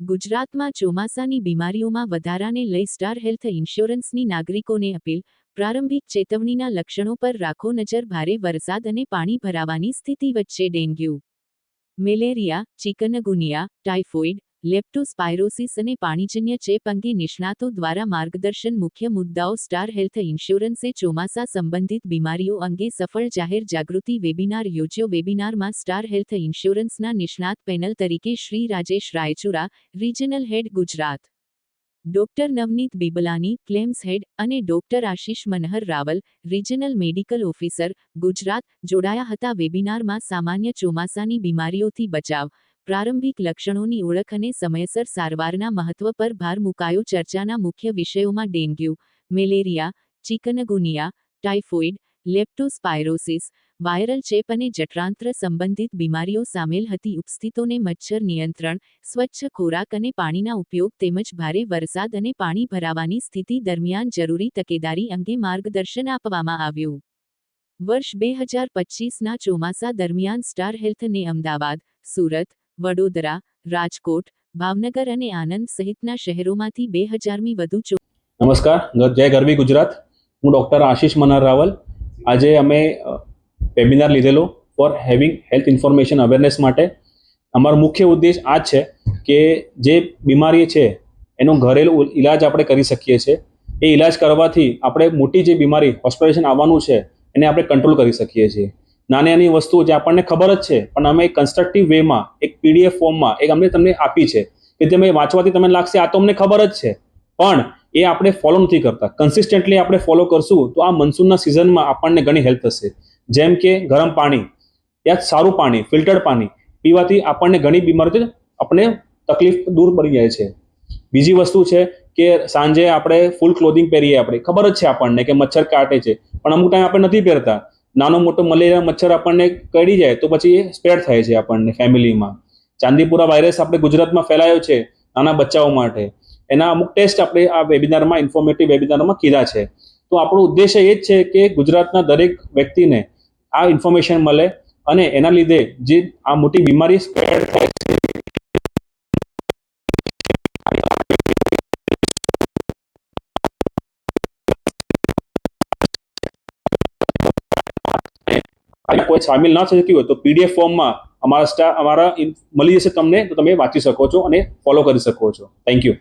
ગુજરાતમાં ચોમાસાની બીમારીઓમાં વધારાને લઈ સ્ટાર હેલ્થ ઇન્સ્યોરન્સની નાગરિકોને અપીલ. પ્રારંભિક ચેતવણીના લક્ષણો પર રાખો નજર. ભારે વરસાદ અને પાણી ભરાવાની સ્થિતિ વચ્ચે dengue, malaria, chikungunya, typhoid, leptospirosis અને પાણીજન્ય ચેપ અંગે નિષ્ણાતો દ્વારા માર્ગદર્શન. મુખ્ય મુદ્દાઓ. સ્ટાર હેલ્થ ઇન્સ્યોરન્સે ચોમાસા સંબંધિત બીમારીઓ અંગે સફળ જાહેર જાગૃતિ વેબિનાર યોજ્યો. વેબિનારમાં સ્ટાર હેલ્થ ઇન્સ્યોરન્સના નિષ્ણાત પેનલ તરીકે Shri Rajesh Raichura, regional head Gujarat, doctor Navneet Biblani, claims head, અને doctor Ashish Manhar Raval, regional medical officer, Gujarat, જોડાયા હતા. વેબિનારમાં સામાન્ય ચોમાસાની બીમારીઓથી બચાવ, પ્રારંભિક લક્ષણોની ઓળખ અને સમયસર સારવારના મહત્વ પર ભાર મુકાયો. ચર્ચાના મુખ્ય વિષયોમાં dengue, malaria, chikungunya, typhoid, leptospirosis, viral ચેપ અને જઠરાંત્ર સંબંધિત બીમારીઓ સામેલ હતી. ઉપસ્થિતોને મચ્છર નિયંત્રણ, સ્વચ્છ ખોરાક અને પાણીના ઉપયોગ તેમજ ભારે વરસાદ અને પાણી ભરાવાની સ્થિતિ દરમિયાન જરૂરી તકેદારી અંગે માર્ગદર્શન આપવામાં આવ્યું. વર્ષ 2025ના ચોમાસા દરમિયાન સ્ટાર હેલ્થને અમદાવાદ, સુરત, વડોદરા, રાજકોટ, ભાવનગર અને આનંદ સહિતના શહેરોમાંથી 2000મી વધુ નમસ્કાર, જય ગરવી ગુજરાત. હું ડોક્ટર આશિષ મનહર રાવલ. આજે અમે વેબિનાર લીધેલો for having health information awareness માટે. અમારો મુખ્ય ઉદ્દેશ આ છે કે જે બીમારી છે એનો ઘરેલું ઇલાજ આપણે કરી શકીએ છીએ. એ ઇલાજ કરવાથી આપણે મોટી જે બીમારી હોસ્પિટલાઇઝેશન આવવાનું છે એને આપણે કંટ્રોલ કરી શકીએ છીએ. નાની નાની વસ્તુઓ જે આપણને ખબર જ છે પણ અમે કન્સ્ટ્રક્ટિવ વેમાં એક PDF ફોર્મમાં એક અમને તમને આપી છે કે તમે વાંચવાથી તમને લાગશે આ તો અમને ખબર જ છે, પણ એ આપણે ફોલો નથી કરતા. કન્સિસ્ટન્ટલી આપણે ફોલો કરશું તો આ મનસૂનના સિઝનમાં આપણને ઘણી હેલ્પ થશે. જેમ કે ગરમ પાણી, યા સારું પાણી, ફિલ્ટર્ડ પાણી પીવાથી આપણને ઘણી બીમારીઓ આપણે તકલીફ દૂર પડી જાય છે. બીજી વસ્તુ છે કે સાંજે આપણે ફૂલ ક્લોધિંગ પહેરીએ. આપણે ખબર જ છે આપણને કે મચ્છર કાટે છે, પણ અમુક ટાઈમ આપણે નથી પહેરતા. નાનો મોટો મલેરિયા મચ્છર આપણને કરડી જાય તો પછી એ સ્પ્રેડ થાય છે આપણને ફેમિલીમાં. ચાંદીપુરા વાયરસ આપણે ગુજરાતમાં ફેલાયો છે નાના બચ્ચાઓ માટે. એના અમુક ટેસ્ટ આપણે આ વેબિનારમાં, ઇન્ફોર્મેટિવ વેબિનારમાં કીધા છે. તો આપણો ઉદ્દેશ્ય એ જ છે કે ગુજરાતના દરેક વ્યક્તિને આ ઇન્ફોર્મેશન મળે અને એના લીધે જે આ મોટી બીમારી સ્પ્રેડ થાય છે કોઈ સામેલ ના થઈ શક્યું હોય તો PDF ફોર્મમાં અમારા મળી જશે તમને, તો તમે વાંચી શકો છો અને ફોલો કરી શકો છો. Thank you.